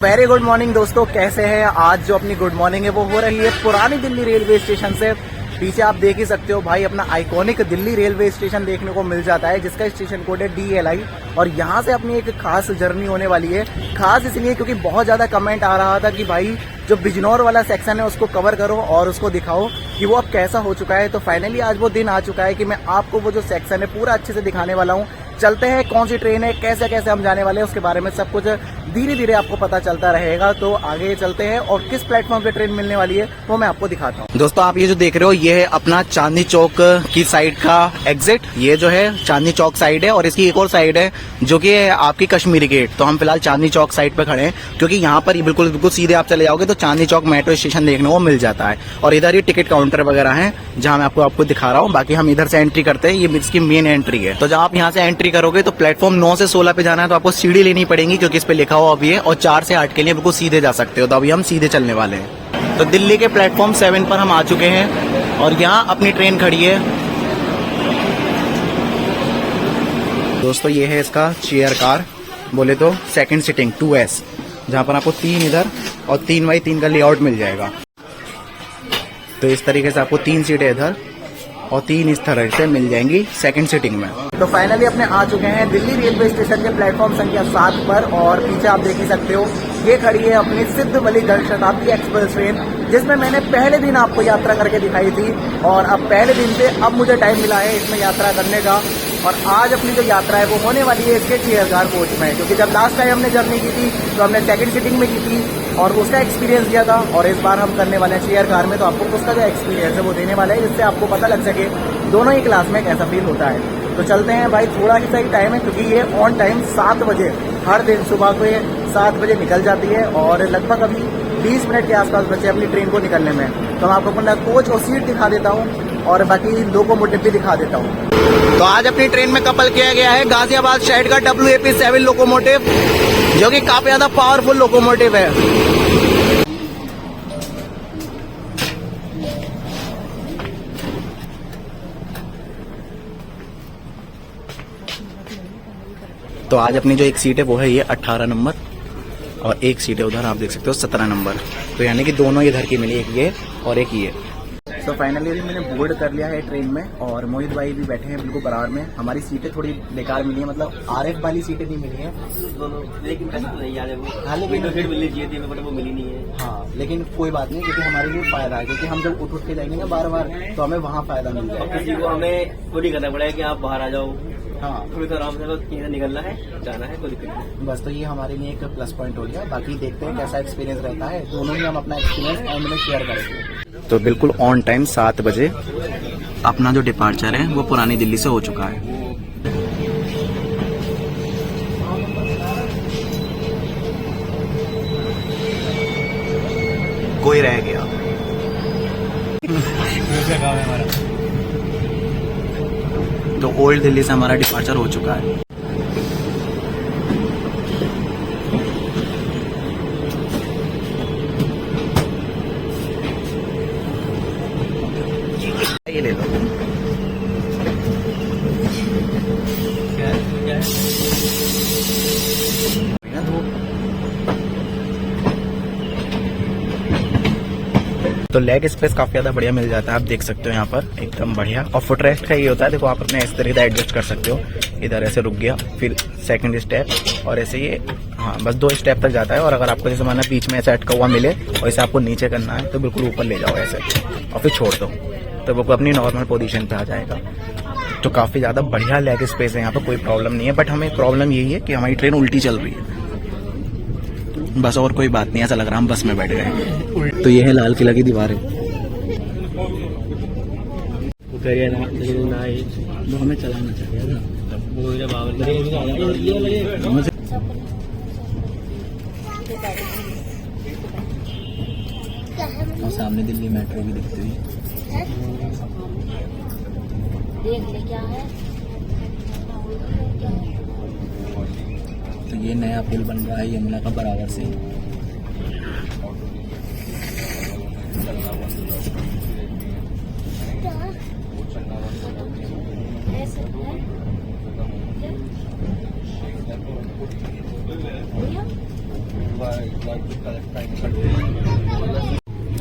Very good morning दोस्तों, कैसे हैं। आज जो अपनी गुड मॉर्निंग है वो हो रही है पुरानी दिल्ली रेलवे स्टेशन से। पीछे आप देख ही सकते हो भाई, अपना आइकॉनिक दिल्ली रेलवे स्टेशन देखने को मिल जाता है, जिसका स्टेशन कोड है DLI। और यहाँ से अपनी एक खास जर्नी होने वाली है। खास इसलिए क्योंकि बहुत ज्यादा कमेंट आ रहा था कि भाई जो बिजनौर वाला सेक्शन है उसको कवर करो और उसको दिखाओ कि वो अब कैसा हो चुका है। तो फाइनली आज वो दिन आ चुका है कि मैं आपको वो जो सेक्शन है पूरा अच्छे से दिखाने वाला हूँ। चलते हैं, कौन सी ट्रेन है, कैसे कैसे हम जाने वाले हैं, उसके बारे में सब कुछ धीरे धीरे आपको पता चलता रहेगा। तो आगे चलते हैं और किस प्लेटफॉर्म पे ट्रेन मिलने वाली है वो मैं आपको दिखाता हूँ। दोस्तों आप ये जो देख रहे हो ये है अपना चांदनी चौक की साइड का एग्जिट। ये जो है चांदनी चौक साइड है और इसकी एक और साइड है जो कि है आपकी कश्मीरी गेट। तो हम फिलहाल चांदनी चौक साइड पे खड़े हैं क्योंकि यहाँ पर बिल्कुल सीधे आप चले जाओगे तो चांदनी चौक मेट्रो स्टेशन देखने को मिल जाता है। और इधर ही टिकट काउंटर वगैरह है जहाँ मैं आपको दिखा रहा हूँ। बाकी हम इधर से एंट्री करते हैं, ये इसकी मेन एंट्री है। तो जब आप यहाँ से एंट्री करोगे तो प्लेटफॉर्म 9 से 16 पे जाना है तो आपको सीढ़ी लेनी पड़ेगी क्योंकि इस पे लिखा हुआ अभी है। और 4 से 8 के लिए बिल्कुल सीधे जा सकते हो। तो अभी हम सीधे चलने वाले हैं। तो दिल्ली के प्लेटफॉर्म 7 पर हम आ चुके हैं और यहाँ अपनी ट्रेन खड़ी है। दोस्तों ये है इसका चेयर कार, बोले तो सेकंड सीटिंग 2S, जहाँ पर आपको 3 इधर और 3x3 का लेआउट मिल जाएगा। तो इस तरीके से आपको 3 सीटें इधर और 3 इस तरह से मिल जाएंगी सेकंड सीटिंग में। तो फाइनली अपने आ चुके हैं दिल्ली रेलवे स्टेशन के प्लेटफॉर्म संख्या 7 पर। और पीछे आप देख ही सकते हो ये खड़ी है अपनी सिद्धवली जनशताब्दी एक्सप्रेस ट्रेन, जिसमें मैंने पहले दिन आपको यात्रा करके दिखाई थी। और अब पहले दिन से अब मुझे टाइम मिला है इसमें यात्रा करने का। और आज अपनी जो यात्रा है वो होने वाली है इसके चेयर कार कोच में, क्योंकि जब लास्ट टाइम हमने जर्नी की थी तो हमने सेकंड सीटिंग में की थी और उसका एक्सपीरियंस दिया था। और इस बार हम करने वाले हैं चेयर कार में, तो आपको उसका जो एक्सपीरियंस है वो देने वाला है, जिससे आपको पता लग सके दोनों ही क्लास में कैसा फील होता है। तो चलते हैं भाई, थोड़ा ही सही टाइम है क्योंकि ये ऑन टाइम 7 बजे हर दिन सुबह को ये 7 बजे निकल जाती है और लगभग अभी 20 मिनट के आसपास बचे अपनी ट्रेन को निकलने में। तो मैं आपको अपना कोच और सीट दिखा देता हूँ और बाकी लोकोमोटिव भी दिखा देता हूँ। तो आज अपनी ट्रेन में कपल किया गया है गाजियाबाद साइड का WAP7 लोकोमोटिव, जो कि काफी ज्यादा पावरफुल लोकोमोटिव है। तो आज अपनी जो एक सीट है वो है ये 18 नंबर और एक सीट है उधर आप देख सकते हो 17 नंबर। तो यानी कि दोनों इधर की मिली, एक ये और एक ये। तो फाइनली अभी मैंने बोर्ड कर लिया है ट्रेन में और मोहित भाई भी बैठे हैं बिल्कुल बराबर में। हमारी सीटें थोड़ी बेकार मिली है, मतलब RF वाली सीटें नहीं मिली है, लेकिन वो मिली नहीं है। हाँ लेकिन कोई बात नहीं, क्योंकि हमारे लिए फायदा है, क्योंकि हम जब उठ के जाएंगे ना बार बार तो हमें वहाँ फायदा मिल जाएगा। किसी को हमें थोड़ी करना पड़ेगा कि आप बाहर आ जाओ, हाँ थोड़ी तो आराम से निकलना है, जाना है, कोई दिक्कत नहीं। बस तो ये हमारे लिए एक प्लस पॉइंट हो गया। बाकी देखते हैं कैसा एक्सपीरियंस रहता है, दोनों ही हम अपना एक्सपीरियंस एंड में शेयर करेंगे। तो बिल्कुल ऑन टाइम 7 बजे अपना जो डिपार्चर है वो पुरानी दिल्ली से हो चुका है। कोई रह गया तो ओल्ड दिल्ली से हमारा डिपार्चर हो चुका है। ये ले लो। तो लेग स्पेस काफी ज्यादा बढ़िया मिल जाता है, आप देख सकते हो यहाँ पर एकदम बढ़िया। और फुट रेस्ट का ये होता है, देखो आप अपने इस तरीके से एडजस्ट कर सकते हो। इधर ऐसे रुक गया, फिर सेकंड स्टेप और ऐसे ये, हाँ बस 2 स्टेप तक जाता है। और अगर आपको जैसे माना बीच में ऐसा अटका हुआ मिले और इसे आपको नीचे करना है तो बिल्कुल ऊपर ले जाओ ऐसे और फिर छोड़ दो, तो वो अपनी नॉर्मल पोजीशन पे आ जाएगा। तो काफी ज्यादा बढ़िया लेग स्पेस है यहाँ पे, कोई प्रॉब्लम नहीं है। बट हमें प्रॉब्लम यही है कि हमारी ट्रेन उल्टी चल रही है, बस और कोई बात नहीं। ऐसा लग रहा है हम बस में बैठ गए। तो ये है लाल किला की दीवारें, वो हमें चलाना चाहिए था। और सामने दिल्ली मेट्रो भी दिखती हुई। क्या है? तो ये नया पुल बन रहा है यमुना का बराबर से।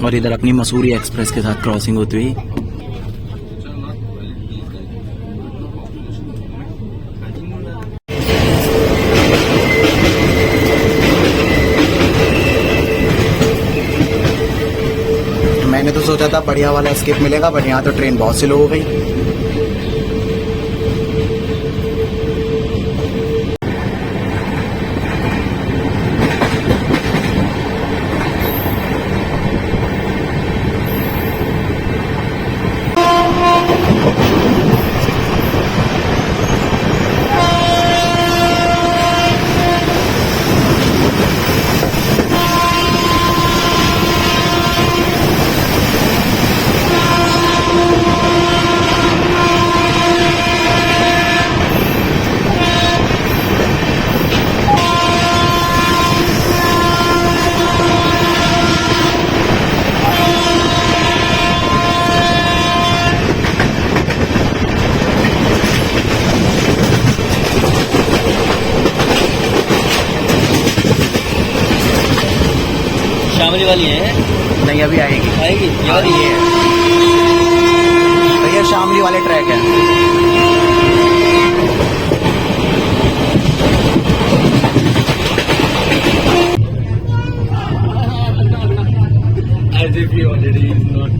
और इधर अपनी मसूरी एक्सप्रेस के साथ क्रॉसिंग होती हुई मैंने तो सोचा था बढ़िया वाला स्किप मिलेगा, बट यहाँ तो ट्रेन बहुत स्लो हो गई। शामली वाली है? नहीं, अभी आएगी। आएगी ये अभी वाली ये है, तो ये शामली वाले ट्रैक है। as if he already is not.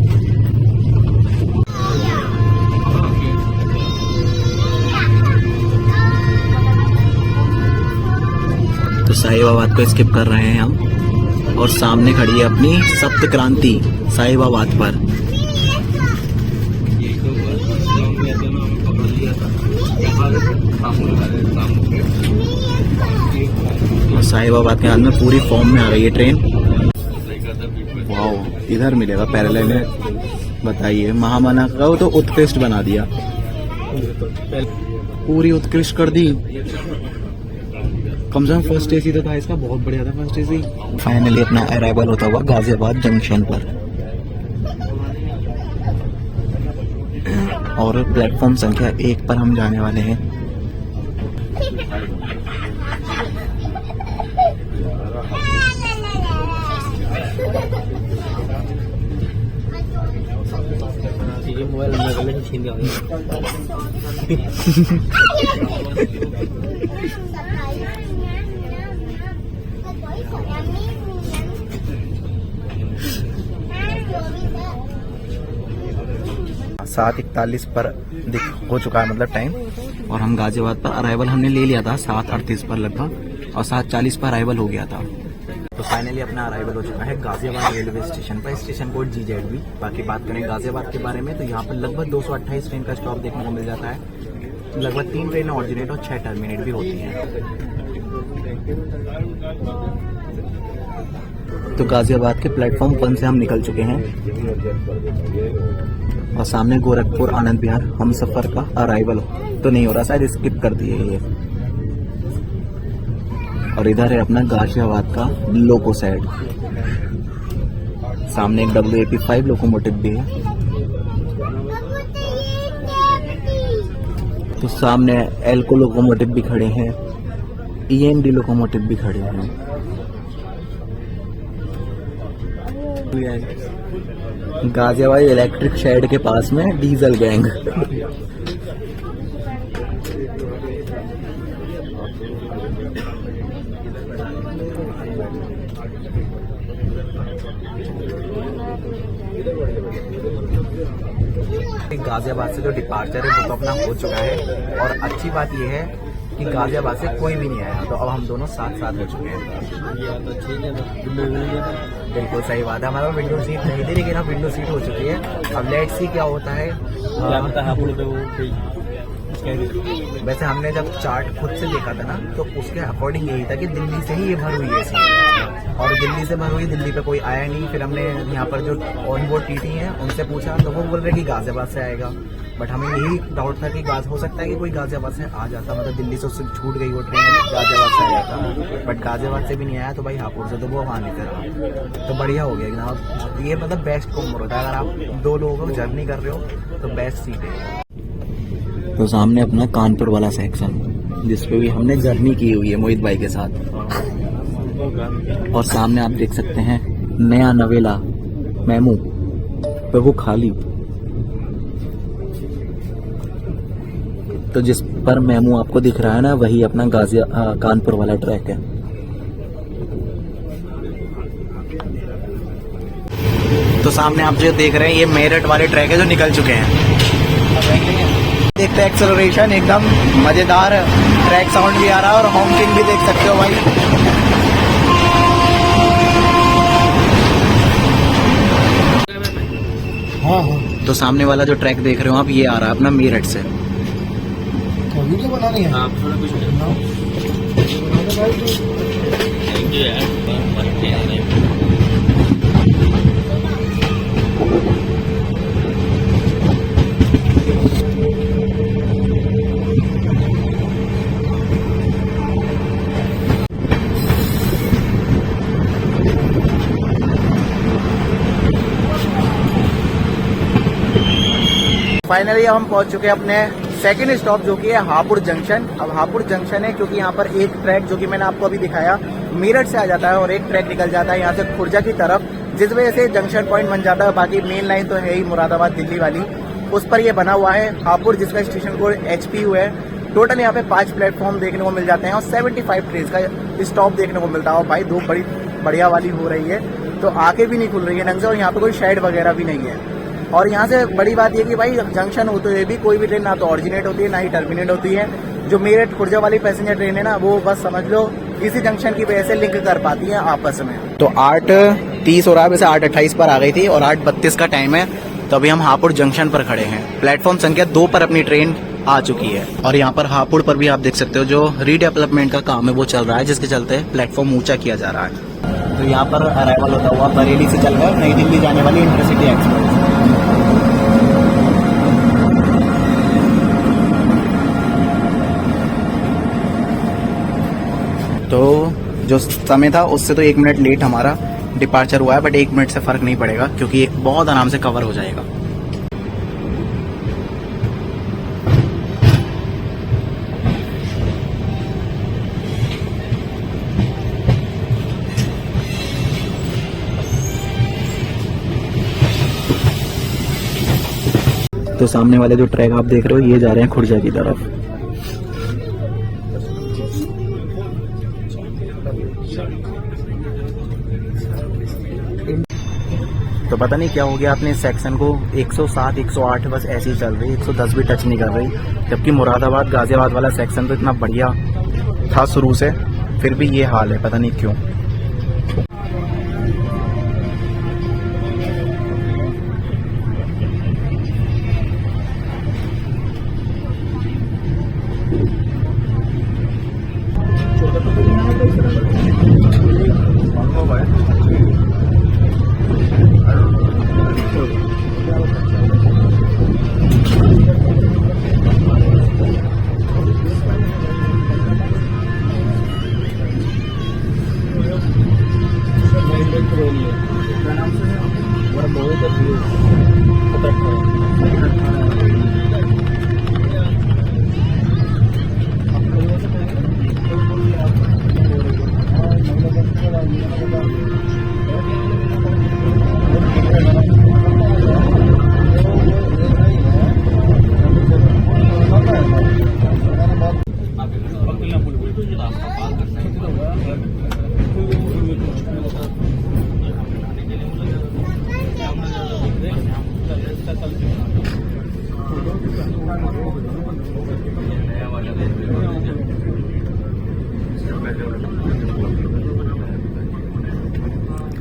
तो साहिबाबाद को स्किप कर रहे हैं हम, और सामने खड़ी है अपनी सप्त क्रांति साहिबाबाद पर। और साहिबाबाद के हाथ में पूरी फॉर्म में आ गई है ट्रेन। वाओ, इधर मिलेगा पैरेलल में। बताइए, महामना का वो तो उत्कृष्ट बना दिया, पूरी उत्कृष्ट कर दी। कम से कम फर्स्ट एसी तो था इसका, बहुत बढ़िया था फर्स्ट एसी। फाइनली अपना अराइवल होता हुआ गाजियाबाद जंक्शन पर, और प्लेटफॉर्म संख्या 1 पर हम जाने वाले हैं। मोबाइल में छीन गया। सात 41 पर हो चुका है, मतलब टाइम। और हम गाजियाबाद पर अराइवल हमने ले लिया था 7:38 पर लगभग, और 7:40 पर अराइवल हो गया था। तो फाइनली अपना अराइवल हो चुका है गाजियाबाद रेलवे स्टेशन पर, स्टेशन कोड GZB। बाकी बात करें गाजियाबाद के बारे में, तो यहाँ पर लगभग 228 ट्रेन का स्टॉप देखने को मिल जाता है। लगभग 3 ट्रेनें ऑरिजिनेट और 6 टर्मिनेट भी होती हैं। तो गाजियाबाद के प्लेटफॉर्म 1 से हम निकल चुके हैं, और सामने गोरखपुर आनंद विहार हम सफर का अराइवल तो नहीं हो रहा, शायद स्किप कर दिए ये। और इधर है अपना गाजियाबाद का लोको साइड। सामने एक WAP5 लोकोमोटिव भी है। तो सामने एल्को लोकोमोटिव भी खड़े हैं, EMD लोकोमोटिव भी खड़े हैं। गाजियाबाद इलेक्ट्रिक शेड के पास में डीजल गैंग। गाजियाबाद से जो डिपार्चर है वो तो अपना हो चुका है, और अच्छी बात यह है कि गाजियाबाद से कोई भी नहीं आया, तो अब हम दोनों साथ साथ हो चुके हैं। तो ठीक है, बिल्कुल सही बात है, हमारा विंडो सीट नहीं थी, लेकिन अब विंडो सीट हो चुकी है। अब लेट्स सी क्या होता है। वैसे हमने जब चार्ट खुद से देखा था ना, तो उसके अकॉर्डिंग यही था कि दिल्ली से ही ये भर हुई है सीट, और दिल्ली से भर हुई, दिल्ली पे कोई आया नहीं। फिर हमने यहाँ पर जो ऑन बोर्ड TT हैं उनसे पूछा, तो वो बोल रहे कि गाजियाबाद से आएगा, बट हमें यही डाउट था कि हो सकता है कि कोई गाजियाबाद से आ जाता, मतलब दिल्ली से उससे छूट गई वो ट्रेन, गाजियाबाद से आया था, बट गाजियाबाद से भी नहीं आया, तो भाई हापुड़ से तो वो वहाँ नहीं था। तो बढ़िया हो गया एकदम। ये मतलब बेस्ट कॉम्बो होता है, अगर आप 2 लोगों को जर्नी कर रहे हो तो बेस्ट सीट है। तो सामने अपना कानपुर वाला सेक्शन, जिसपे भी हमने जर्नी की हुई है मोहित भाई के साथ। और सामने आप देख सकते हैं नया नवेला मेमू पर वो खाली। तो जिस पर मेमू आपको दिख रहा है ना, वही अपना कानपुर वाला ट्रैक है। तो सामने आप जो देख रहे हैं ये मेरठ वाले ट्रैक है जो निकल चुके हैं। देखते हैं एक्सेलरेशन, एकदम मजेदार ट्रैक साउंड भी आ रहा है और हॉकिंग भी देख सकते हो भाई। हाँ। तो सामने वाला जो ट्रैक देख रहे हो आप, ये आ रहा है अपना मेरठ से। वीडियो बना रही है आप थोड़ा कुछ बनाओ। थैंक यू यार, मरते आ रहे हैं। फाइनली हम पहुंच चुके हैं अपने सेकंड स्टॉप, जो कि है हापुड़ जंक्शन। अब हापुड़ जंक्शन है क्योंकि यहाँ पर एक ट्रैक जो कि मैंने आपको अभी दिखाया मेरठ से आ जाता है और एक ट्रैक निकल जाता है यहाँ से खुर्जा की तरफ, जिस वजह से जंक्शन पॉइंट बन जाता है। बाकी मेन लाइन तो है ही मुरादाबाद दिल्ली वाली, उस पर ये बना हुआ है हापुड़, जिसका स्टेशन कोड HPU है। टोटल यहाँ पे 5 प्लेटफॉर्म देखने को मिल जाते हैं और 75 ट्रेन का स्टॉप देखने को मिलता है। भाई धूप बड़ी बढ़िया वाली हो रही है, तो आंखें भी नहीं खुल रही है ढंग से, और यहाँ पे कोई शेड वगैरह भी नहीं है। और यहाँ से बड़ी बात ये कि भाई जंक्शन होते हुए भी कोई भी ट्रेन ना तो ऑरिजिनेट होती है ना ही टर्मिनेट होती है। जो मेरठ खुर्जा वाली पैसेंजर ट्रेन है ना, वो बस समझ लो इसी जंक्शन की वजह से लिंक कर पाती है आपस में। तो 8:30 हो रहा है, वैसे 8:28 पर आ गई थी और 8:32 का टाइम है। तो अभी हम हापुड़ जंक्शन पर खड़े हैं। प्लेटफॉर्म संख्या 2 पर अपनी ट्रेन आ चुकी है और यहाँ पर हापुड़ पर भी आप देख सकते हो जो रीडेवलपमेंट का काम है वो चल रहा है, जिसके चलते प्लेटफॉर्म ऊंचा किया जा रहा है। तो यहाँ पर अराइवल होता हुआ बरेली से चल रहा है नई दिल्ली जाने वाली इंटरसिटी एक्सप्रेस। तो जो समय था उससे तो 1 मिनट लेट हमारा डिपार्चर हुआ है, बट 1 मिनट से फर्क नहीं पड़ेगा क्योंकि एक बहुत आराम से कवर हो जाएगा। तो सामने वाले जो ट्रैक आप देख रहे हो ये जा रहे हैं खुर्जा की तरफ। तो पता नहीं क्या हो गया अपने सेक्शन को 107 108 बस ऐसे ही चल रही, 110 भी टच नहीं कर रही, जबकि मुरादाबाद गाजियाबाद वाला सेक्शन तो इतना बढ़िया था शुरू से, फिर भी ये हाल है, पता नहीं क्यों।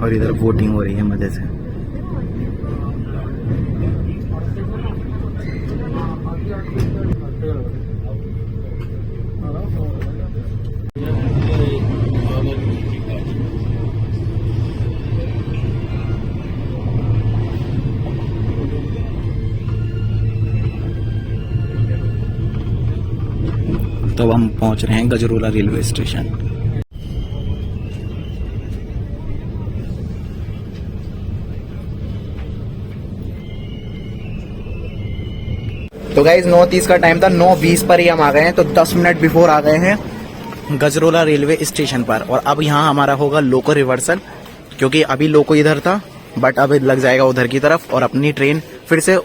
और इधर वोटिंग हो रही है मजे से। तो हम पहुंच रहे हैं गजरोला रेलवे स्टेशन। तो गाइज 9:30 का टाइम था, 9:20 पर ही हम आ गए हैं, तो 10 मिनट बिफोर आ गए हैं। गजरोला रेलवे स्टेशन पर। और अब यहाँ हमारा होगा लोको रिवर्सल, क्योंकि अभी लोको इधर था बट अब लग जाएगा उधर की तरफ और अपनी ट्रेन फिर से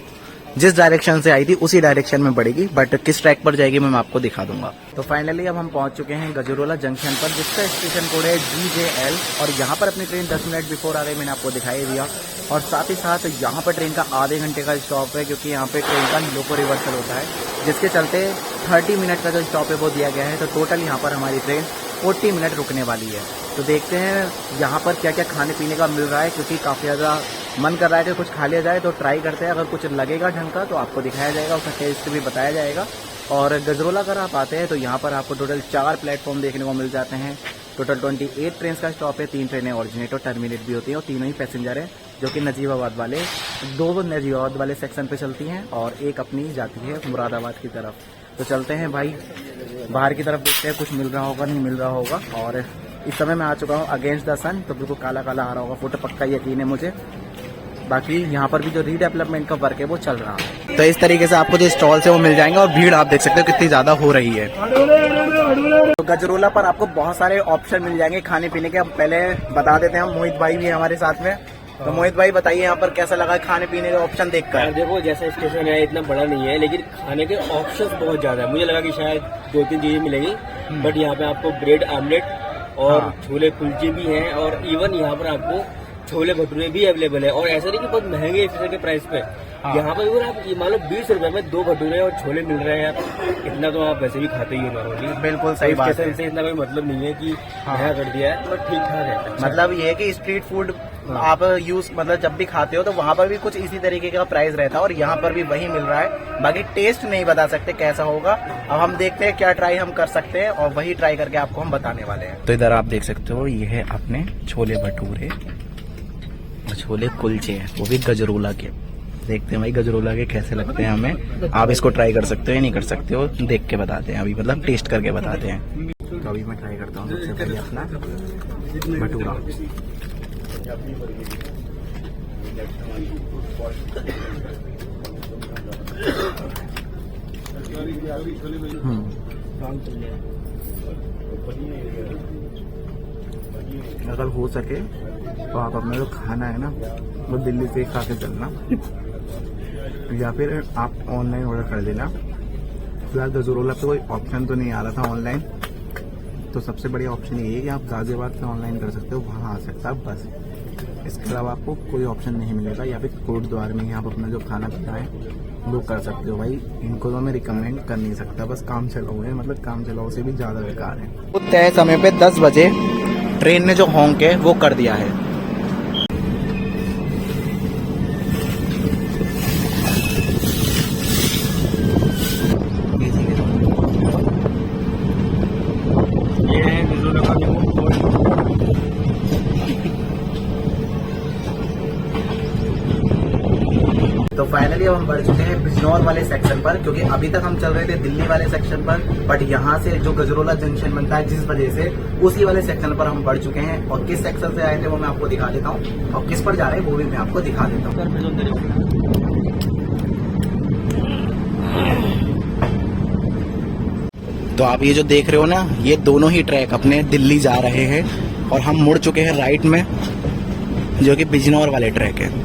जिस डायरेक्शन से आई थी उसी डायरेक्शन में बढ़ेगी, बट किस ट्रैक पर जाएगी मैं आपको दिखा दूंगा। तो फाइनली अब हम पहुंच चुके हैं गजरोला जंक्शन पर, जिसका स्टेशन कोड है GJL। और यहाँ पर अपनी ट्रेन 10 मिनट बिफोर आ गई, मैंने आपको दिखाई दिया। और साथ ही साथ यहाँ पर ट्रेन का आधे घंटे का स्टॉप है, क्योंकि यहाँ पे ट्रेन का लोको रिवर्सल होता है, जिसके चलते 30 मिनट का जो स्टॉप है वो दिया गया है। तो टोटल यहाँ पर हमारी ट्रेन 40 मिनट रुकने वाली है। तो देखते हैं यहाँ पर क्या क्या खाने पीने का मिल रहा है, क्योंकि काफ़ी ज़्यादा मन कर रहा है कि कुछ खा लिया जाए। तो ट्राई करते हैं, अगर कुछ लगेगा ढंग का तो आपको दिखाया जाएगा, उसका टेस्ट भी बताया जाएगा। और गजरोला अगर आप आते हैं तो यहाँ पर आपको टोटल 4 प्लेटफॉर्म देखने को मिल जाते हैं। टोटल 28 ट्रेन का स्टॉप है, 3 ट्रेनें ऑरिजिनेट और टर्मिनेट भी होती हैं, और तीनों ही पैसेंजर हैं जो कि नजीबाबाद वाले 2 नजीबाबाद वाले सेक्शन पे चलती हैं और एक अपनी जाती है मुरादाबाद की तरफ। तो चलते हैं भाई बाहर की तरफ, देखते हैं कुछ मिल रहा होगा नहीं मिल रहा होगा। और इस समय मैं आ चुका हूँ अगेंस्ट द सन, तो बिल्कुल काला काला आ रहा होगा, फोटो पक्का यकीन है मुझे। बाकी यहाँ पर भी जो रीडेवलपमेंट का वर्क है वो चल रहा है। तो इस तरीके से आपको जो स्टॉल्स है वो मिल जाएंगे, और भीड़ आप देख सकते हो कितनी ज्यादा हो रही है। तो गजरोला पर आपको बहुत सारे ऑप्शन मिल जाएंगे खाने पीने के। अब पहले बता देते हैं, हम मोहित भाई भी है हमारे साथ में। तो मोहित भाई बताइए यहाँ पर कैसा लगा खाने पीने के ऑप्शन देखकर? देखो जैसा स्टेशन है इतना बड़ा नहीं है, लेकिन खाने के ऑप्शंस बहुत ज्यादा है। मुझे लगा कि शायद 2-3 चीजें मिलेंगी, बट यहाँ पे आपको ब्रेड आमलेट और छोले कुलचे भी हैं, और इवन यहाँ पर आपको छोले भटूरे भी अवेलेबल है। और ऐसा नहीं कि बहुत महंगे स्टेशन के प्राइस पे, यहाँ पर भी आप ये मान लो 20 रुपए में 2 भटूरे और छोले मिल रहे हैं यार। इतना तो आप वैसे भी खाते ही हो नॉर्मली। बिल्कुल सही बात है। से इतना कोई मतलब नहीं है कि महंगा कर दिया है, बट ठीक ठाक है। मतलब ये है कि स्ट्रीट फूड आप यूज मतलब जब भी खाते हो तो वहाँ पर भी कुछ इसी तरीके का प्राइस रहता है, और यहाँ पर भी वही मिल रहा है। बाकी टेस्ट नहीं बता सकते कैसा होगा, अब हम देखते हैं क्या ट्राई हम कर सकते हैं, और वही ट्राई करके आपको हम बताने वाले हैं। तो इधर आप देख सकते हो ये है अपने छोले भटूरे और छोले कुलचे, वो भी गजरोला के। देखते हैं भाई गजरोला के कैसे लगते हैं हमें। आप इसको ट्राई कर सकते हो या नहीं कर सकते हो, देख के बताते हैं अभी, मतलब टेस्ट करके बताते हैं। तो अभी मैं ट्राई करता हूँ सबसे पहले अपना भटूरा। अगर हो सके तो आप अपना जो खाना है ना वो दिल्ली से खा के चलना, या फिर आप ऑनलाइन ऑर्डर कर देना। फिलहाल गजरोला पे कोई ऑप्शन तो नहीं आ रहा था ऑनलाइन, तो सबसे बढ़िया ऑप्शन ये है कि आप गाजियाबाद से ऑनलाइन कर सकते हो, वहाँ आ सकता है बस। इसके अलावा आपको कोई ऑप्शन नहीं मिलेगा, या फिर कोटद्वार में ही आप अपना जो खाना पीना है वो कर सकते हो। भाई इनको तो मैं रिकमेंड कर नहीं सकता, बस काम चलाओ है, मतलब काम चलाओ से भी ज़्यादा बेकार है। तो तय समय पे 10 बजे ट्रेन ने जो हॉन्क है वो कर दिया है। तो फाइनली अब हम बढ़ चुके हैं बिजनौर वाले सेक्शन पर, क्योंकि अभी तक हम चल रहे थे दिल्ली वाले सेक्शन पर, बट यहाँ से जो गजरोला जंक्शन बनता है जिस वजह से, उसी वाले सेक्शन पर हम बढ़ चुके हैं। और किस सेक्शन से आए थे वो मैं आपको दिखा देता हूँ, और किस पर जा रहे हैं वो भी मैं आपको दिखा देता हूँ। तो आप ये जो देख रहे हो ना, ये दोनों ही ट्रैक अपने दिल्ली जा रहे हैं, और हम मुड़ चुके हैं राइट में, जो कि बिजनौर वाले ट्रैक है।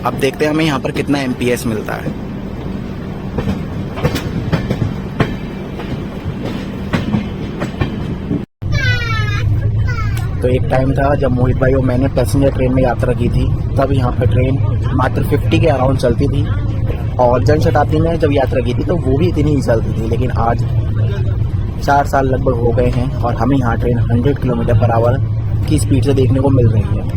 अब देखते हैं हमें यहाँ पर कितना MPS मिलता है। तो एक टाइम था जब मोहित भाई और मैंने पैसेंजर ट्रेन में यात्रा की थी, तब यहाँ पर ट्रेन मात्र 50 के अराउंड चलती थी, और जनशताब्दी में जब यात्रा की थी तो वो भी इतनी ही चलती थी। लेकिन आज 4 साल लगभग हो गए हैं और हमें यहाँ ट्रेन 100 किलोमीटर पर आवर की स्पीड से देखने को मिल रही है।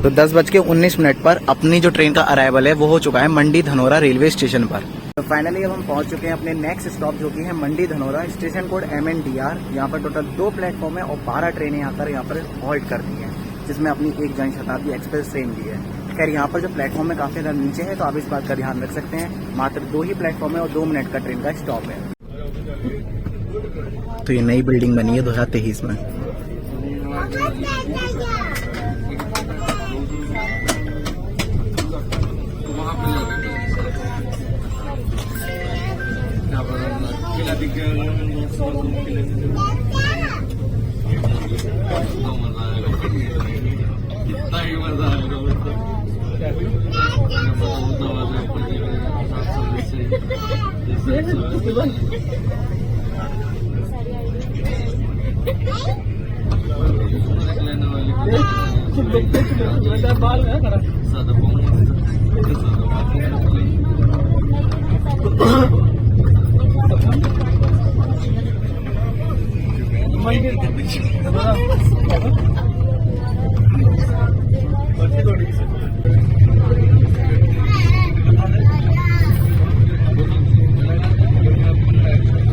तो 10:19 पर अपनी जो ट्रेन का अराइवल है वो हो चुका है मंडी धनोरा रेलवे स्टेशन पर। तो फाइनली अब हम पहुंच चुके हैं अपने नेक्स्ट स्टॉप जो कि है Mandi Dhanora. Station code MNDR। यहाँ पर टोटल 2 प्लेटफॉर्म है और 12 ट्रेनें आकर यहाँ पर हॉल्ट करती हैं, जिसमें अपनी एक जन शताब्दी एक्सप्रेस ट्रेन भी है। खैर यहाँ पर जो प्लेटफॉर्म है काफ़ी ज़्यादा नीचे है, तो आप इस बात का ध्यान रख सकते हैं। मात्र 2 ही प्लेटफॉर्म है और 2 मिनट का ट्रेन का स्टॉप है। तो ये नई बिल्डिंग बनी है 2023 में।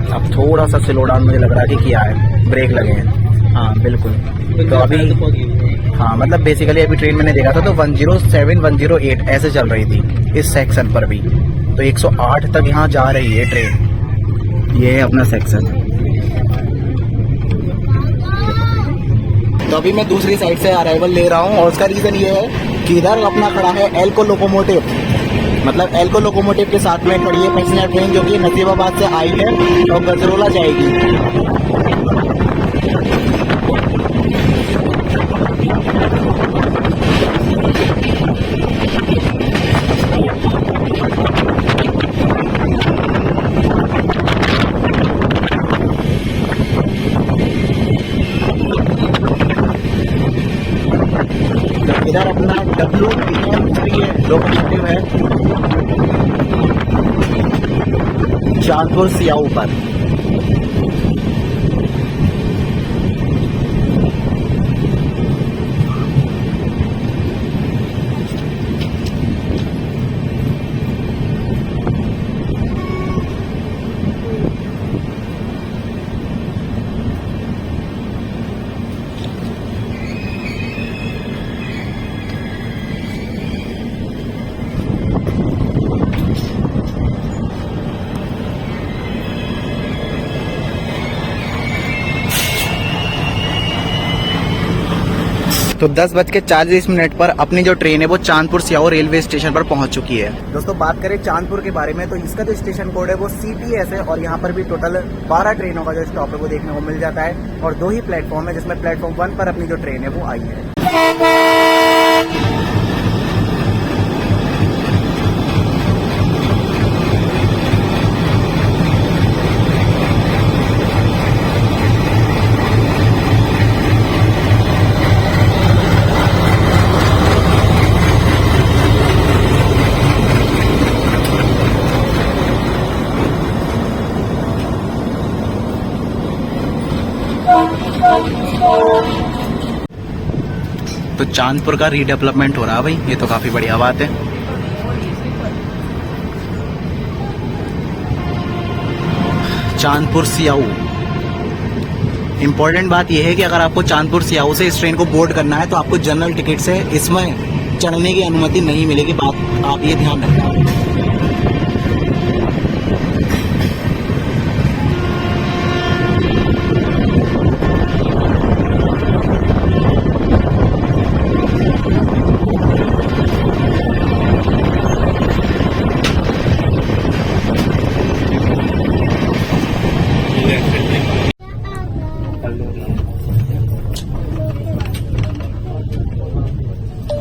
अब थोड़ा सा स्लो डाउन मुझे लग रहा है कि किया है, ब्रेक लगे हैं। हाँ बिल्कुल। तो अभी हाँ मतलब बेसिकली अभी ट्रेन मैंने देखा था तो 107 108 ऐसे चल रही थी इस सेक्शन पर भी। तो 108 तक यहाँ जा रही है ट्रेन। ये है अपना सेक्शन। तो अभी मैं दूसरी साइड से अराइवल ले रहा हूँ और उसका रीज़न ये है कि इधर अपना खड़ा है एल्को लोकोमोटिव। मतलब एल्को लोकोमोटिव के साथ में खड़ी है पैसेंजर ट्रेन जो कि नसीबाबाद से आई है और गजरोला जाएगी। इधर अपना WPM लोकोमोटिव है चांदपुर सियाऊ पर। तो 10:40 पर अपनी जो ट्रेन है वो चांदपुर सियाओ रेलवे स्टेशन पर पहुंच चुकी है। दोस्तों बात करें चांदपुर के बारे में तो इसका जो स्टेशन कोड है वो CTS है और यहाँ पर भी टोटल 12 ट्रेनों का जो स्टॉप है वो देखने को मिल जाता है और 2 ही प्लेटफॉर्म है, जिसमें प्लेटफॉर्म 1 पर अपनी जो ट्रेन है वो आई है। तो चांदपुर का रीडेवलपमेंट हो रहा है भाई, ये तो काफी बढ़िया बात है। चांदपुर सियाऊ। इम्पोर्टेंट बात यह है कि अगर आपको चांदपुर सियाऊ से इस ट्रेन को बोर्ड करना है तो आपको जनरल टिकट से इसमें चढ़ने की अनुमति नहीं मिलेगी। बात आप ये ध्यान रखना।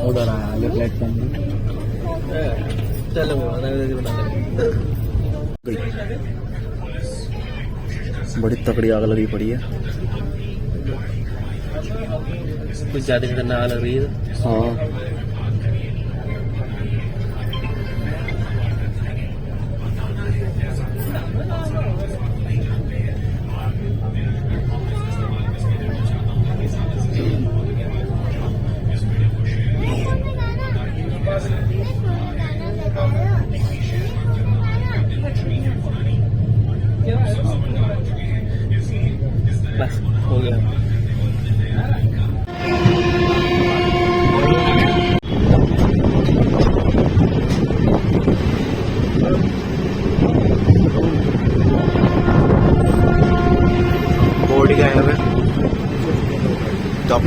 उधर आया आगे प्लेटफॉर्म में। चलो बड़ी तकड़ी आग लगी पड़ी है। कुछ ज्यादा खतरनाक आग लग रही है। हाँ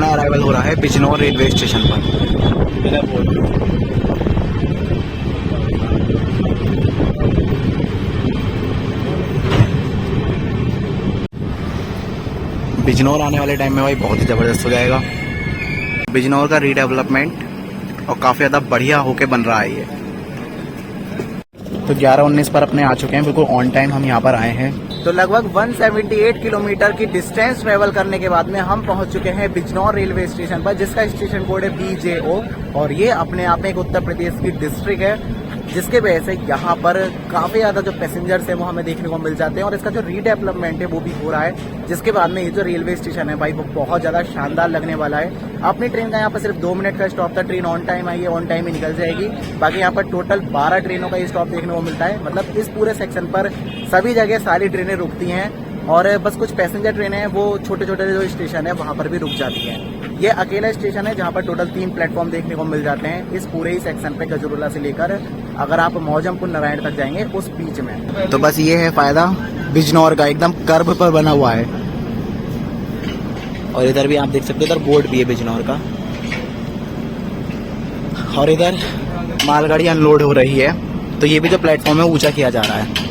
हमारा अराइवल हो रहा है बिजनौर रेलवे स्टेशन पर। मेरा बोर्ड बिजनौर आने वाले टाइम में भाई बहुत ही ज़बरदस्त हो जाएगा। बिजनौर का रीडेवलपमेंट और काफ़ी ज़्यादा बढ़िया होके बन रहा है ये। तो 11:19 पर अपने आ चुके हैं, बिल्कुल ऑन टाइम हम यहाँ पर आए हैं। तो लगभग 178 किलोमीटर की डिस्टेंस ट्रेवल करने के बाद में हम पहुंच चुके हैं बिजनौर रेलवे स्टेशन पर, जिसका स्टेशन कोड है BJO। और ये अपने आप में एक उत्तर प्रदेश की डिस्ट्रिक्ट है, जिसके वजह से यहाँ पर काफी ज्यादा जो पैसेंजर्स है वो हमें देखने को मिल जाते हैं। और इसका जो रीडेवलपमेंट है वो भी हो रहा है, जिसके बाद में ये जो रेलवे स्टेशन है भाई वो बहुत ज्यादा शानदार लगने वाला है। अपनी ट्रेन का यहाँ पर सिर्फ 2 मिनट का स्टॉप था, ट्रेन ऑन टाइम आई है, ऑन टाइम ही निकल जाएगी। बाकी यहाँ पर टोटल 12 ट्रेनों का ये स्टॉप देखने को मिलता है। मतलब इस पूरे सेक्शन पर सभी जगह सारी ट्रेनें रुकती हैं, और बस कुछ पैसेंजर ट्रेनें हैं वो छोटे छोटे जो स्टेशन है वहाँ पर भी रुक जाती हैं। ये अकेला स्टेशन है जहाँ पर टोटल 3 प्लेटफॉर्म देखने को मिल जाते हैं इस पूरे ही सेक्शन पे, गजरोला से लेकर अगर आप मौजमपुर नारायण तक जाएंगे उस बीच में। तो बस ये है फायदा बिजनौर का, एकदम कर्व पर बना हुआ है। और इधर भी आप देख सकते हो, इधर बोर्ड भी है बिजनौर का। और इधर मालगाड़ी अनलोड हो रही है, तो ये भी जो प्लेटफॉर्म है ऊंचा किया जा रहा है।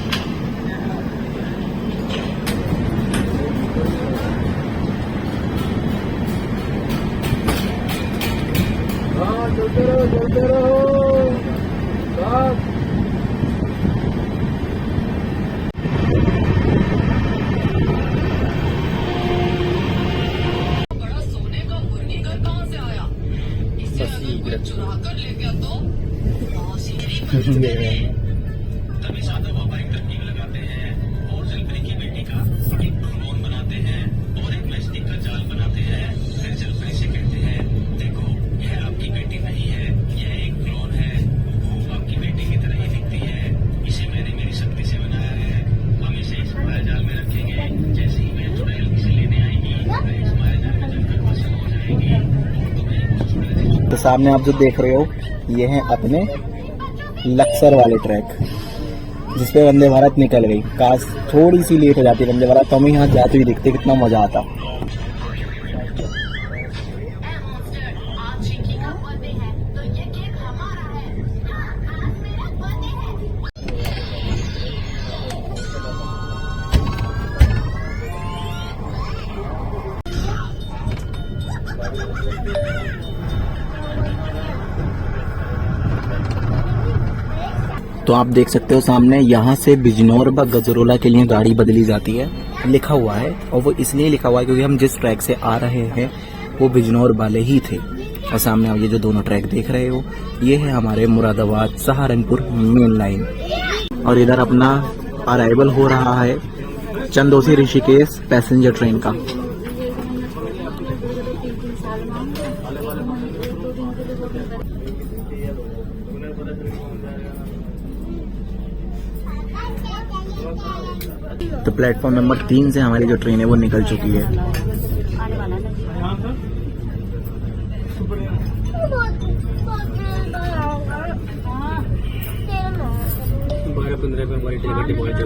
तभी सादा व्यापारिक तरकीब लगाते हैं और जलपरी की बेटी का एक ड्रोन बनाते हैं और एक मैस्टिक का जाल बनाते हैं। फिर जलपरी से कहते हैं, देखो यह आपकी बेटी नहीं है, यह एक क्लोन है, वो आपकी बेटी की तरह ही दिखती है। इसे मैंने मेरी शक्ति से बनाया है। हम इसे इस माया जाल में रखेंगे। जैसे ही मैं चुड़ैल इसे लेने आएगी, वह इस माया जाल में जलकर फंसी हो जाएगी और तुम्हें उस चुड़ैल। तो सामने आप जो देख रहे हो ये है अपने लक्सर वाले ट्रैक, जिसपे वंदे भारत निकल गई। काश थोड़ी सी लेट हो जाती वंदे भारत, तो हमें यहाँ जाते हुए दिखते, कितना मजा आता। तो आप देख सकते हो सामने, यहाँ से बिजनौर व गजरोला के लिए गाड़ी बदली जाती है, लिखा हुआ है। और वो इसलिए लिखा हुआ है क्योंकि हम जिस ट्रैक से आ रहे हैं वो बिजनौर वाले ही थे। और सामने आप ये जो दोनों ट्रैक देख रहे हो, ये है हमारे मुरादाबाद सहारनपुर मेन लाइन। और इधर अपना अराइवल हो रहा है चंदौसी ऋषिकेश पैसेंजर ट्रेन का। तो प्लेटफॉर्म नंबर 3 से हमारी जो ट्रेन है वो निकल चुकी है। 12-15 में हमारी ट्रेन का डिपार्चर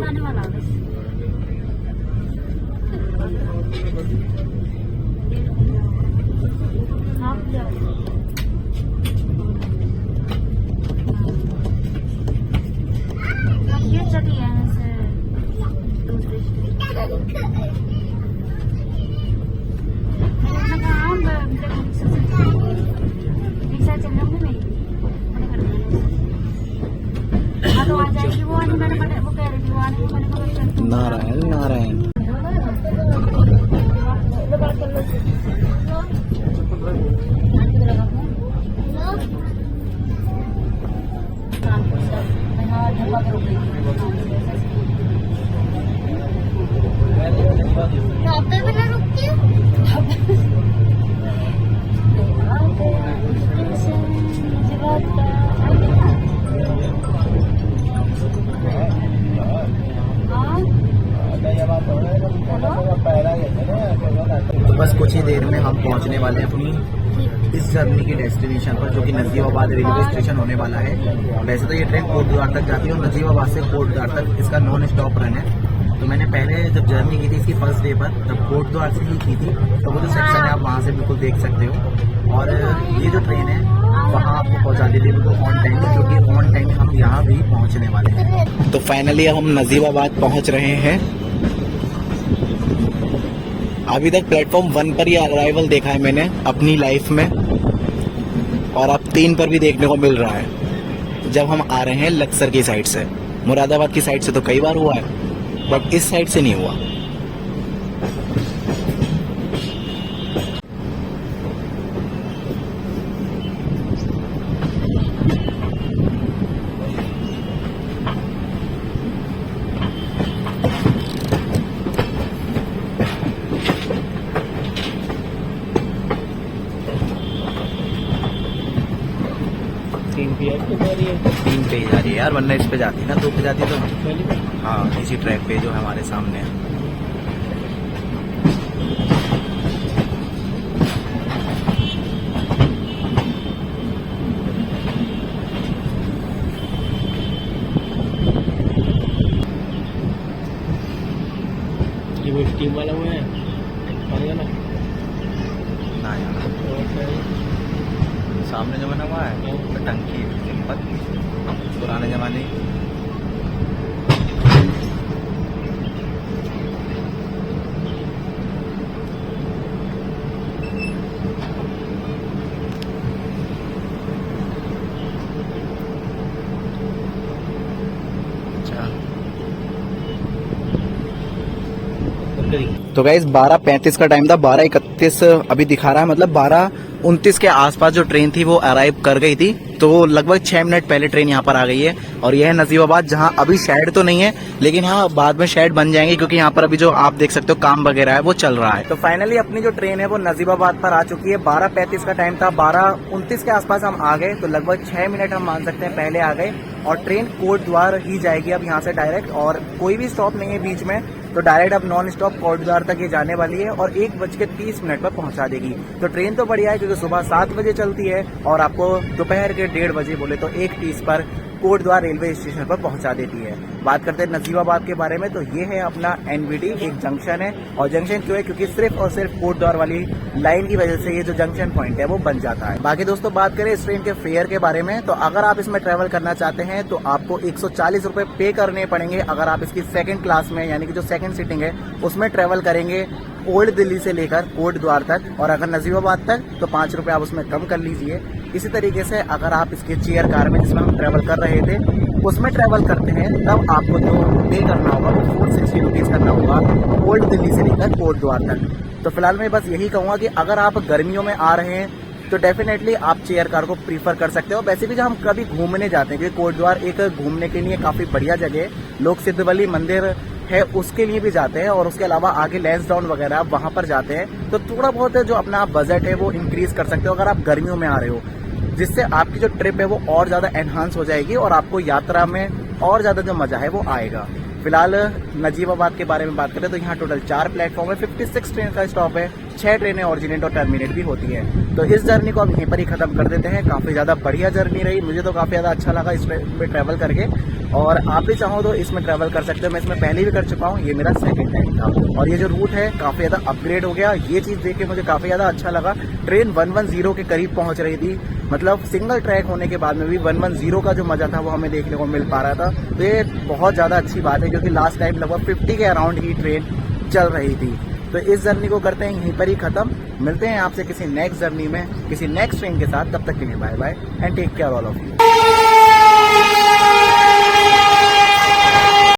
नारायण नारायण। तो बस कुछ ही देर में हम पहुंचने वाले हैं अपनी इस जर्नी की डेस्टिनेशन पर, जो कि नजीबाबाद रेलवे स्टेशन होने वाला है। वैसे तो ये ट्रेन कोटद्वार तक जाती है और नजीबाबाद से कोटद्वार तक इसका नॉन स्टॉप रन है। तो मैंने पहले जब जर्नी की थी इसकी फर्स्ट डे पर, तब कोटद्वार से ही की थी, तो वो जो सेक्शन है आप वहाँ से बिल्कुल देख सकते हो। और ये जो ट्रेन है वहाँ आपको पहुँचा देती है बिल्कुल ऑन टाइम, क्योंकि ऑन टाइम हम यहाँ भी पहुँचने वाले हैं। तो फाइनली हम नजीबाबाद पहुँच रहे हैं। अभी तक प्लेटफॉर्म 1 पर ही अराइवल देखा है मैंने अपनी लाइफ में, और अब 3 पर भी देखने को मिल रहा है जब हम आ रहे हैं लक्सर की साइड से। मुरादाबाद की साइड से तो कई बार हुआ है, बट इस साइड से नहीं हुआ। तीन पे जा रही है। 3 पे ही जा रही है यार, वरना इस पे जाती ना 2 पे जाती तो। हाँ, इसी ट्रैक पे जो है हमारे सामने है। ये वो स्टीम वाला हुआ है पानी वाला। ना यार, सामने जो बना हुआ है टंकी सिंपल पुराने जमाने की। तो गाइस 12:35 का टाइम था, 12:31 अभी दिखा रहा है, मतलब 12:29 के आसपास जो ट्रेन थी वो अराइव कर गई थी। तो लगभग 6 मिनट पहले ट्रेन यहाँ पर आ गई है। और यह है नजीबाबाद, जहाँ अभी शेड तो नहीं है, लेकिन हाँ बाद में शेड बन जाएंगे, क्योंकि यहाँ पर अभी जो आप देख सकते हो काम वगैरह है वो चल रहा है। तो फाइनली अपनी जो ट्रेन है वो नजीबाबाद पर आ चुकी है। 12:35 का टाइम था, 12:29 के आसपास हम आ गए, तो लगभग 6 मिनट हम मान सकते हैं पहले आ गए। और ट्रेन कोटद्वार ही जाएगी अब यहाँ से डायरेक्ट, और कोई भी स्टॉप नहीं है बीच में, तो डायरेक्ट अब नॉन स्टॉप कोटद्वार तक ये जाने वाली है और 1:30 पर पहुंचा देगी। तो ट्रेन तो बढ़िया है, क्योंकि सुबह 7 बजे चलती है और आपको दोपहर के 1:30 बजे बोले तो 1:30 पर कोटद्वार रेलवे स्टेशन पर पहुंचा देती है। बात करते हैं नजीबाबाद के बारे में, तो ये है अपना एनबीडी, एक जंक्शन है। और जंक्शन क्यों है? क्योंकि सिर्फ और सिर्फ कोटद्वार वाली लाइन की वजह से ये जो जंक्शन पॉइंट है वो बन जाता है। बाकी दोस्तों बात करें इस ट्रेन के फेयर के बारे में, तो अगर आप इसमें ट्रेवल करना चाहते हैं तो आपको 140 रुपए पे करने पड़ेंगे अगर आप इसकी सेकंड क्लास में, यानी कि जो सेकंड सीटिंग है उसमें ट्रेवल करेंगे ओल्ड दिल्ली से लेकर कोटद्वार तक। और अगर नजीबाबाद तक तो 5 रुपए आप उसमें कम कर लीजिए। इसी तरीके से अगर आप इसके चेयर कार में, जिसमें हम ट्रेवल कर रहे थे, उसमें ट्रेवल करते हैं, तब आपको जो पे करना होगा वो 460 रुपीज करना होगा ओल्ड दिल्ली से लेकर कोटद्वार तक। तो फिलहाल मैं बस यही कहूंगा कि अगर आप गर्मियों में आ रहे हैं तो डेफिनेटली आप चेयर कार को प्रीफर कर सकते हो। वैसे भी जब हम कभी घूमने जाते हैं, क्योंकि कोटद्वार एक घूमने के लिए काफी बढ़िया जगह है, लोग सिद्धवली मंदिर है उसके लिए भी जाते हैं, और उसके अलावा आगे लैंसडाउन वगैरह आप वहां पर जाते हैं, तो थोड़ा बहुत जो अपना बजट है वो इंक्रीज कर सकते हो अगर आप गर्मियों में आ रहे हो, जिससे आपकी जो ट्रिप है वो और ज्यादा एनहांस हो जाएगी और आपको यात्रा में और ज्यादा जो मजा है वो आएगा। फिलहाल नजीबाबाद के बारे में बात करें तो यहाँ टोटल 4 प्लेटफॉर्म है, 56 ट्रेन का स्टॉप है, 6 ट्रेनें ऑरिजिनेट और टर्मिनेट भी होती है। तो इस जर्नी को अब यहीं पर ही खत्म कर देते हैं। काफी ज्यादा बढ़िया जर्नी रही, मुझे तो काफी ज्यादा अच्छा लगा इस ट्रेन में ट्रेवल करके, और आप भी चाहो तो इसमें ट्रेवल कर सकते हो। मैं इसमें पहले भी कर चुका हूँ, ये मेरा सेकंड टाइम था। और ये जो रूट है काफी ज्यादा अपग्रेड हो गया, ये चीज देख के मुझे काफी ज्यादा अच्छा लगा। ट्रेन 110 के करीब पहुंच रही थी, मतलब सिंगल ट्रैक होने के बाद में भी 110 का जो मजा था वो हमें देखने को मिल पा रहा था। तो ये बहुत ज्यादा अच्छी बात है, क्योंकि लास्ट टाइम लगभग 50 के अराउंड ही ट्रेन चल रही थी। तो इस जर्नी को करते हैं यहीं पर ही खत्म। मिलते हैं आपसे किसी नेक्स्ट जर्नी में, किसी नेक्स्ट ट्रेन के साथ। तब तक के लिए bye bye and take care all of you.